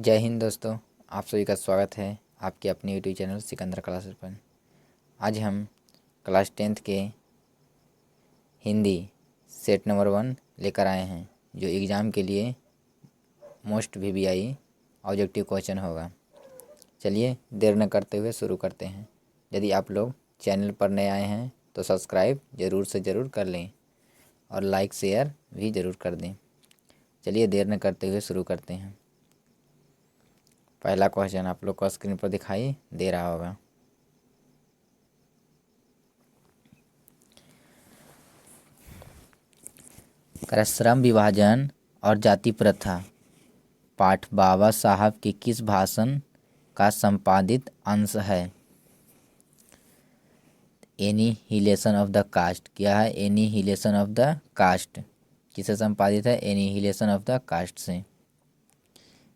जय हिंद दोस्तों, आप सभी का स्वागत है आपके अपने यूट्यूब चैनल सिकंदर क्लासेस पर। आज हम क्लास 10th के हिंदी सेट नंबर 1 लेकर आए हैं, जो एग्ज़ाम के लिए मोस्ट VBI ऑब्जेक्टिव क्वेश्चन होगा। चलिए देर न करते हुए शुरू करते हैं। यदि आप लोग चैनल पर नए आए हैं तो सब्सक्राइब ज़रूर से ज़रूर कर लें और लाइक शेयर भी ज़रूर कर दें। चलिए देर न करते हुए शुरू करते हैं। पहला क्वेश्चन आप लोग को स्क्रीन पर दिखाई दे रहा होगा। श्रम विभाजन और जाति प्रथा पाठ बाबा साहब के किस भाषण का संपादित अंश है? Annihilation of the caste. क्या है? Annihilation of the caste. किससे संपादित है? एनिहिलेशन ऑफ द कास्ट से।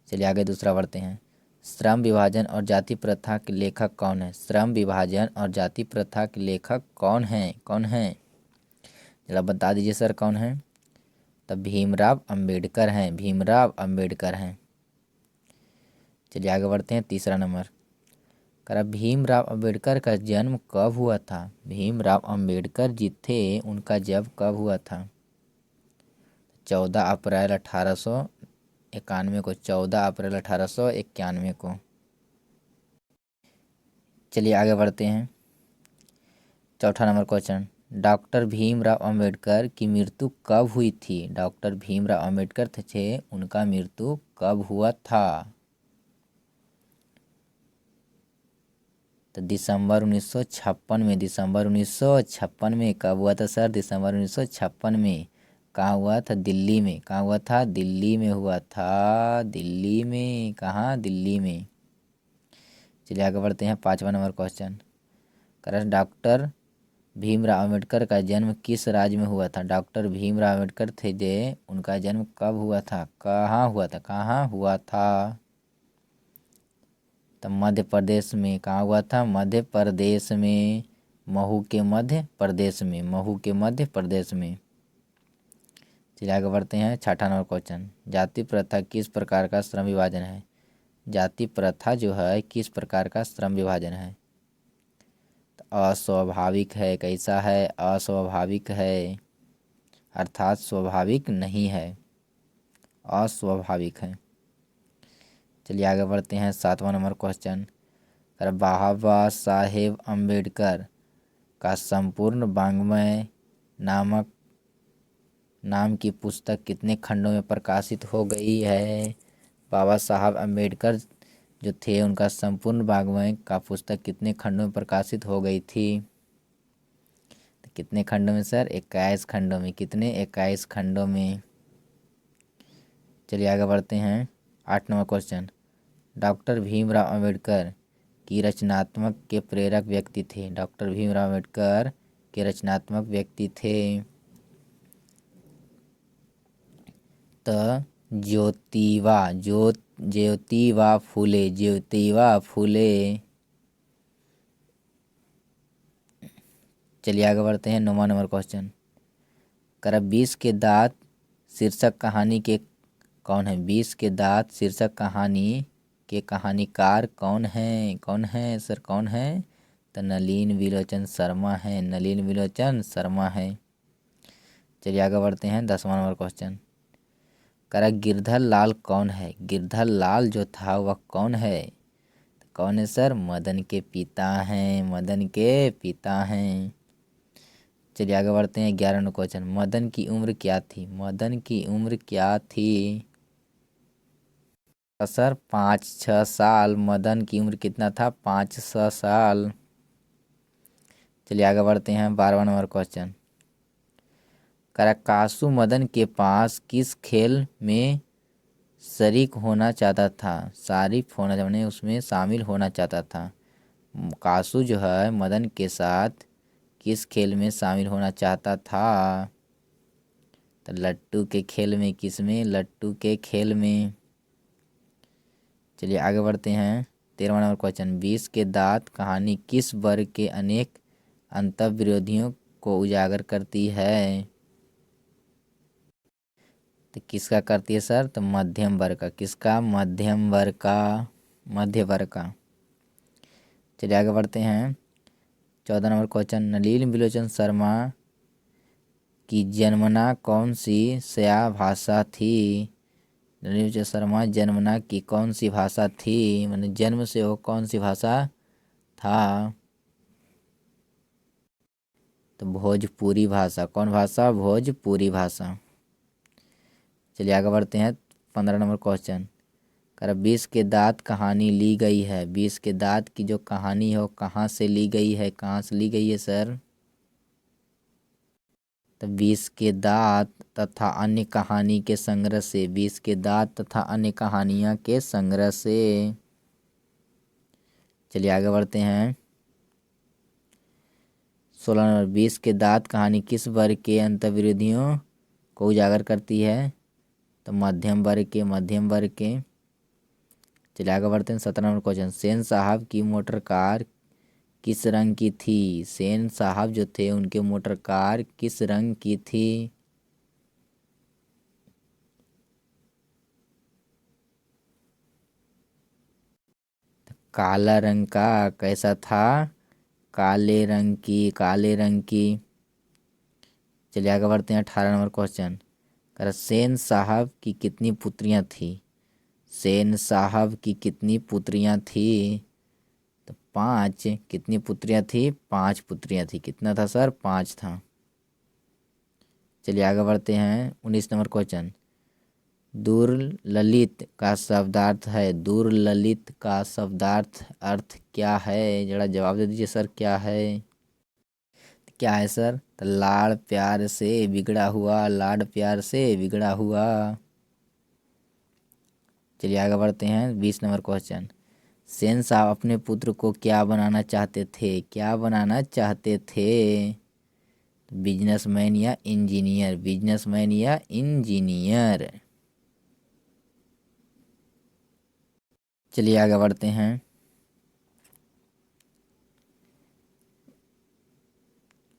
चलिए आगे दूसरा बढ़ते हैं। श्रम विभाजन और जाति प्रथा के लेखक कौन है? श्रम विभाजन और जाति प्रथा के लेखक कौन है? कौन है? जरा बता दीजिए सर, कौन है? तब भीमराव अंबेडकर हैं। भीमराव अंबेडकर हैं। चलिए आगे बढ़ते हैं। तीसरा नंबर भीमराव अंबेडकर का जन्म कब हुआ था? भीमराव अंबेडकर जी थे, उनका जब कब हुआ था? 14 अप्रैल 1891 को। 14 अप्रैल 1891 को। चलिए आगे बढ़ते हैं। चौथा number question, doctor Bhimrao Ambedkar की मृत्यु कब हुई थी? डॉक्टर भीमराव अंबेडकर थे, उनका मृत्यु कब हुआ था? तो दिसंबर 1956 में। दिसंबर 1956 में कब हुआ था सर? दिसंबर 1956 में। कहाँ हुआ था? दिल्ली में। कहाँ हुआ था? दिल्ली में हुआ था। दिल्ली में। कहाँ? दिल्ली में। चलिए आगे बढ़ते हैं। पाँचवा number question, doctor Bhimrao Ambedkar का जन्म किस राज्य में हुआ था? डॉक्टर भीमराव अंबेडकर थे जे, उनका जन्म कब हुआ था? कहाँ हुआ था? कहाँ हुआ था? तो मध्य प्रदेश में। कहाँ हुआ था? मध्य प्रदेश में। महू के मध्य प्रदेश में। महू के मध्य प्रदेश में। चलिए आगे बढ़ते हैं। छठा नंबर क्वेश्चन, जाति प्रथा किस प्रकार का श्रम विभाजन है? जाति प्रथा जो है किस प्रकार का श्रम विभाजन है? तो अस्वाभाविक है। कैसा है? अस्वाभाविक है, अर्थात स्वाभाविक नहीं है, अस्वाभाविक है। चलिए आगे बढ़ते हैं। सातवां नंबर क्वेश्चन, बाबा साहेब अम्बेडकर का संपूर्ण वाङ्मय नाम की पुस्तक कितने खंडों में प्रकाशित हो गई है? बाबा साहब अम्बेडकर जो थे, उनका संपूर्ण वाङ्मय का पुस्तक कितने खंडों में प्रकाशित हो गई थी? तो कितने खंडों में सर? 21 खंडों में। कितने? 21 खंडों में। चलिए आगे बढ़ते हैं। 8 number question, doctor Bhimrao Ambedkar की रचनात्मक के प्रेरक व्यक्ति थे? डॉक्टर भीमराव अंबेडकर के रचनात्मक व्यक्ति थे तो ज्योतिबा फूले। ज्योतिबा फूले। चलिए आगे बढ़ते हैं। 9वां नंबर क्वेश्चन, 20 के दांत शीर्षक कहानी के कौन है? 20 के दांत शीर्षक कहानी के कहानीकार कौन है? कौन है सर? कौन है? तो नलिन विलोचन शर्मा है। नलिन विलोचन शर्मा है। चलिए आगे बढ़ते हैं। 10वां नंबर क्वेश्चन, गिरधर लाल कौन है? गिरधर लाल जो था वह कौन है? तो कौन है सर? मदन के पिता हैं। मदन के पिता हैं। चलिए आगे बढ़ते हैं। 11वां नंबर क्वेश्चन, मदन की उम्र क्या थी? मदन की उम्र क्या थी? तो सर 5-6 साल। मदन की उम्र कितना था? 5-6 साल। चलिए आगे बढ़ते हैं। 12वां नंबर क्वेश्चन, कासु मदन के पास किस खेल में शरीक होना चाहता था? शारिक होना चाहता, उसमें शामिल होना चाहता था। कासु जो है मदन के साथ किस खेल में शामिल होना चाहता था? तो लट्टू के खेल में। किस में? लट्टू के खेल में। चलिए आगे बढ़ते हैं। 13वां नंबर क्वेश्चन, 20 के दांत कहानी किस वर्ग के अनेक अंतर्विरोधियों को उजागर करती है? तो किसका करती है सर? तो मध्यम वर्ग का। किसका? मध्यम वर्ग का, मध्य वर्ग का। चलिए आगे बढ़ते हैं। 14 नंबर क्वेश्चन, नलिनी बिलोचन शर्मा की जन्मना कौन सी स्या भाषा थी? नलिनी बिलोचन शर्मा जन्मना की कौन सी भाषा थी, मैंने जन्म से वो कौन सी भाषा था? तो भोजपुरी भाषा। कौन भाषा? भोजपुरी भाषा। चलिए आगे बढ़ते हैं। 15 नंबर क्वेश्चन, कर 20 के दांत कहानी ली गई है। 20 के दांत की जो कहानी है वो कहाँ से ली गई है? कहाँ से ली गई है सर? तो 20 के दांत तथा अन्य कहानी के संग्रह से। 20 के दांत तथा अन्य कहानियाँ के संग्रह से। चलिए आगे बढ़ते हैं। 16 नंबर, 20 के दांत कहानी किस वर्ग के अंतर्विरोधियों को उजागर करती है? तो मध्यम वर्ग के, मध्यम वर्ग के। चलिए आगे बढ़ते हैं। 17 नंबर क्वेश्चन, सेन साहब की मोटर कार किस रंग की थी? सेन साहब जो थे उनके मोटर कार किस रंग की थी? काला रंग का। कैसा था? काले रंग की, काले रंग की। चलिए आगे बढ़ते हैं। 18 नंबर क्वेश्चन, कर सेन साहब की कितनी पुत्रियां थी? सेन साहब की कितनी पुत्रियां थी? तो 5। कितनी पुत्रियां थी? 5 पुत्रियां थी। कितना था सर? 5 था। चलिए आगे बढ़ते हैं। 19 नंबर क्वेश्चन, दुर्ललित का शब्दार्थ है। दुर्ललित का शब्दार्थ अर्थ क्या है? जरा जवाब दे दीजिए सर, क्या है? क्या है सर? तो लाड़ प्यार से बिगड़ा हुआ, लाड़ प्यार से बिगड़ा हुआ। चलिए आगे बढ़ते हैं। 20 नंबर क्वेश्चन, सेन साहब अपने पुत्र को क्या बनाना चाहते थे? क्या बनाना चाहते थे? बिजनेसमैन या इंजीनियर? बिजनेसमैन या इंजीनियर। चलिए आगे बढ़ते हैं।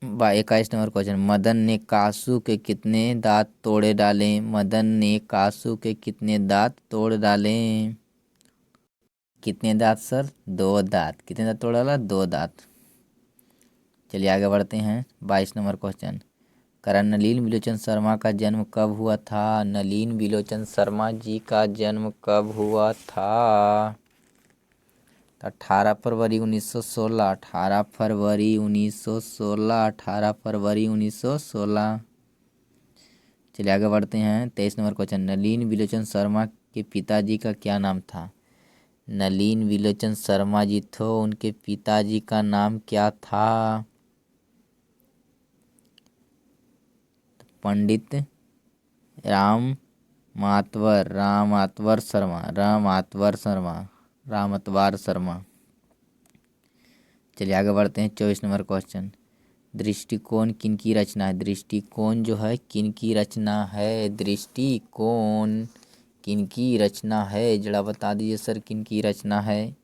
21 नंबर क्वेश्चन, मदन ने कासू के कितने दांत तोड़े डाले? मदन ने कासू के कितने दांत तोड़ डाले? कितने दांत सर? 2 दांत। कितने दांत तोड़ डाला? 2 दांत। चलिए आगे बढ़ते हैं। 22 नंबर क्वेश्चन, करण नलिन बिलोचन शर्मा का जन्म कब हुआ था? नलिन बिलोचन शर्मा जी का जन्म कब हुआ था? 18 फरवरी 1916। 18 फरवरी 1916। 18 फरवरी 1916। चलिए आगे बढ़ते हैं। 23 नंबर क्वेश्चन, नलिन बिलोचन शर्मा के पिताजी का क्या नाम था? नलिन बिलोचन शर्मा जी थे, उनके पिताजी का नाम क्या था? पंडित राम मातवर, रामातवर शर्मा, रामातवर शर्मा, रामतवार शर्मा। चलिए आगे बढ़ते हैं। 24 नंबर क्वेश्चन, दृष्टिकोण किनकी रचना है? दृष्टिकोण जो है किनकी रचना है? दृष्टिकोण किनकी रचना है? जरा बता दीजिए सर, किनकी रचना है?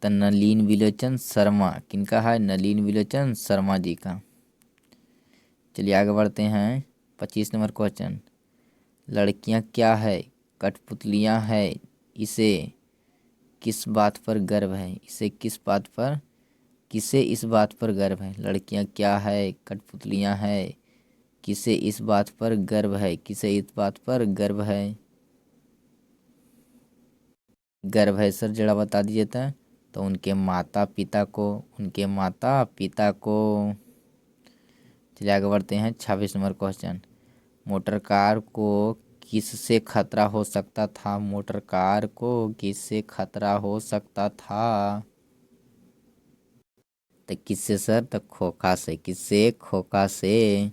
तो नलिन बिलोचन शर्मा। किनका है? नलिन बिलोचन शर्मा जी का। चलिए आगे बढ़ते हैं। 25 नंबर क्वेश्चन, लड़कियां क्या है? कठपुतलियां है। इसे किस बात पर गर्व है? इसे किस बात पर, किसे इस बात पर गर्व है? लड़कियां क्या है? कठपुतलियां है। किसे इस बात पर गर्व है? किसे इस बात पर गर्व है? गर्व है सर, जरा बता दीजिए तो उनके माता पिता को, उनके माता पिता को। चलिए आगे बढ़ते हैं। 26 नंबर क्वेश्चन, मोटर कार को किससे खतरा हो सकता था? मोटर कार को किससे खतरा हो सकता था? तो किससे सर? तो खोखा से। किससे? खोखा से।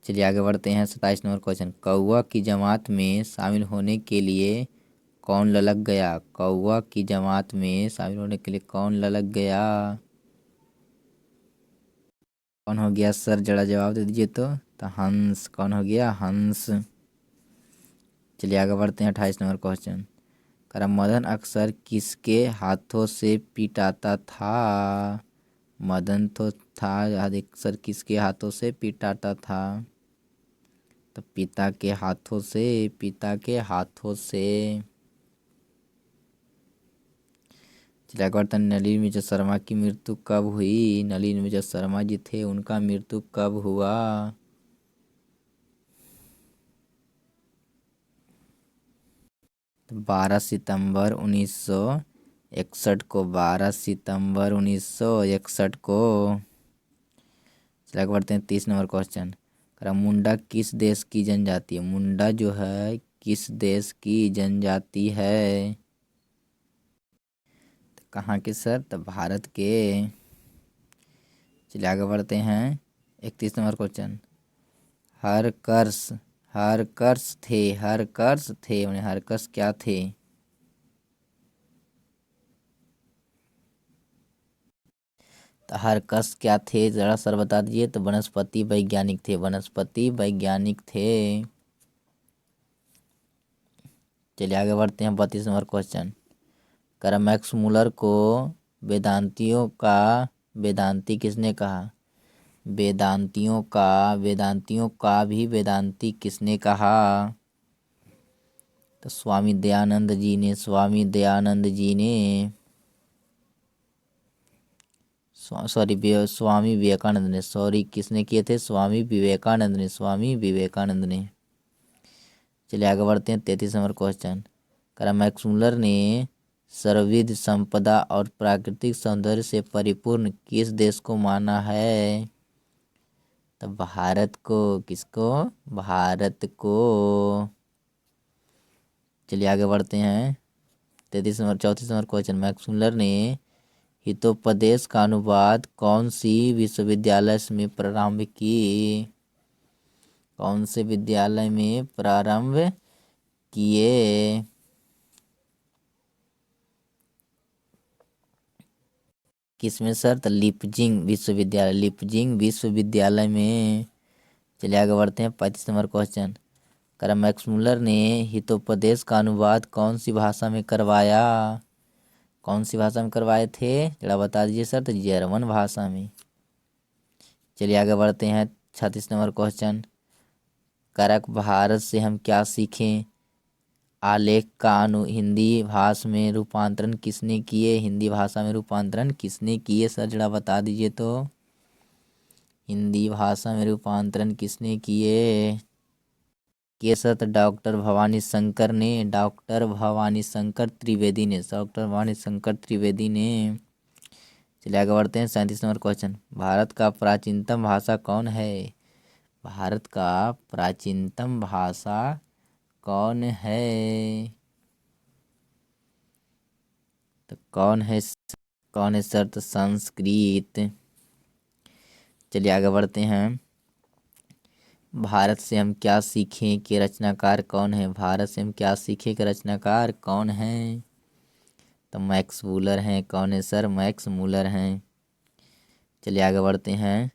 चलिए आगे बढ़ते हैं। 27 नंबर क्वेश्चन, कौवा की जमात में शामिल होने के लिए कौन ललक गया? कौवा की जमात में शामिल होने के लिए कौन ललक गया? कौन हो गया सर? जरा जवाब दे दीजिए तो हंस। कौन हो गया? हंस। चलिए आगे बढ़ते हैं। 28 नंबर क्वेश्चन, करम मदन अक्सर किसके हाथों से पिटाता था? मदन तो था अक्सर किसके हाथों से पिटाता था? तो पिता के हाथों से, पिता के हाथों से। चलिए आगे बढ़ते हैं। नलिनी मिर्जा शर्मा की मृत्यु कब हुई? नलिनी मिर्जा शर्मा जी थे, उनका मृत्यु कब हुआ? 12 सितंबर 1961 को, 12 सितंबर 1961 को। चलिए आगे बढ़ते हैं। 30 नंबर क्वेश्चन। मुंडा किस देश की जनजाति है? मुंडा जो है किस देश की जनजाति है? तो कहाँ के सर? तो भारत के। चलिए आगे बढ़ते हैं। 31 नंबर क्वेश्चन। हरकर्ष, हरकर्ष थे, हरकर्ष थे उन्हें, हरकर्ष क्या थे? तो हरकर्ष क्या थे जरा सर बता दीजिए। तो वनस्पति वैज्ञानिक थे, वनस्पति वैज्ञानिक थे। चलिए आगे बढ़ते हैं। 32 नंबर क्वेश्चन। मैक्स मूलर को वेदांतियों का वेदांती किसने कहा? वेदांतियों का भी वेदांती किसने कहा? तो स्वामी दयानंद जी ने, स्वामी दयानंद जी ने। स्वामी विवेकानंद ने, सॉरी किसने किए थे? स्वामी विवेकानंद ने, स्वामी विवेकानंद ने। चलिए आगे बढ़ते हैं। 33 नंबर क्वेश्चन। मैक्स मूलर ने सर्वविध संपदा और प्राकृतिक सौंदर्य से परिपूर्ण किस देश को माना है? तो भारत को। किसको? भारत को। चलिए आगे बढ़ते हैं। 34 नंबर क्वेश्चन। मैक्स मूलर ने हितोपदेश का अनुवाद कौन सी विश्वविद्यालय में प्रारंभ की? कौन से विद्यालय में प्रारंभ किए? किसमें सर? तो लिपजिंग विश्वविद्यालय, लिपजिंग विश्वविद्यालय में। चलिए आगे बढ़ते हैं। 35 नंबर क्वेश्चन। मैक्स मूलर ने हितोपदेश का अनुवाद कौन सी भाषा में करवाया? कौन सी भाषा में करवाए थे जरा बता दीजिए सर। तो जर्मन भाषा में। चलिए आगे बढ़ते हैं। 36 नंबर क्वेश्चन। भारत से हम क्या सीखें आलेख का हिंदी भाषा में रूपांतरण किसने किए? हिंदी भाषा में रूपांतरण किसने किए सर जरा बता दीजिए। तो हिंदी भाषा में रूपांतरण किसने किए? सर तो डॉक्टर भवानी शंकर ने, डॉक्टर भवानी शंकर त्रिवेदी ने, डॉक्टर भवानी शंकर त्रिवेदी ने। चलिए आगे बढ़ते हैं। 37 नंबर क्वेश्चन। भारत का प्राचीनतम भाषा कौन है? भारत का प्राचीनतम भाषा कौन है? तो कौन है? कौन है सर? तो संस्कृत। चलिए आगे बढ़ते हैं। भारत से हम क्या सीखें के रचनाकार कौन है? भारत से हम क्या सीखें के रचनाकार कौन है? तो मैक्स मूलर हैं। कौन है सर? मैक्स मूलर हैं। चलिए आगे बढ़ते हैं।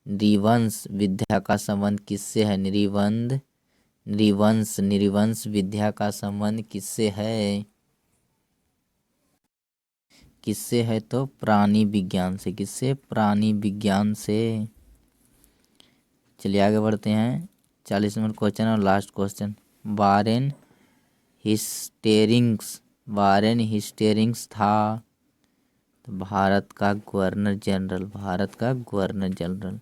नृवंश विद्या का संबंध किससे है? नृवंश विद्या का संबंध किससे है? किससे है? तो प्राणी विज्ञान से। किससे? प्राणी विज्ञान से। चलिए आगे बढ़ते हैं। 40 नंबर क्वेश्चन और लास्ट क्वेश्चन। वारेन हिस्टेरिंग्स, वारेन हिस्टेरिंग्स था तो भारत का गवर्नर जनरल, भारत का गवर्नर जनरल।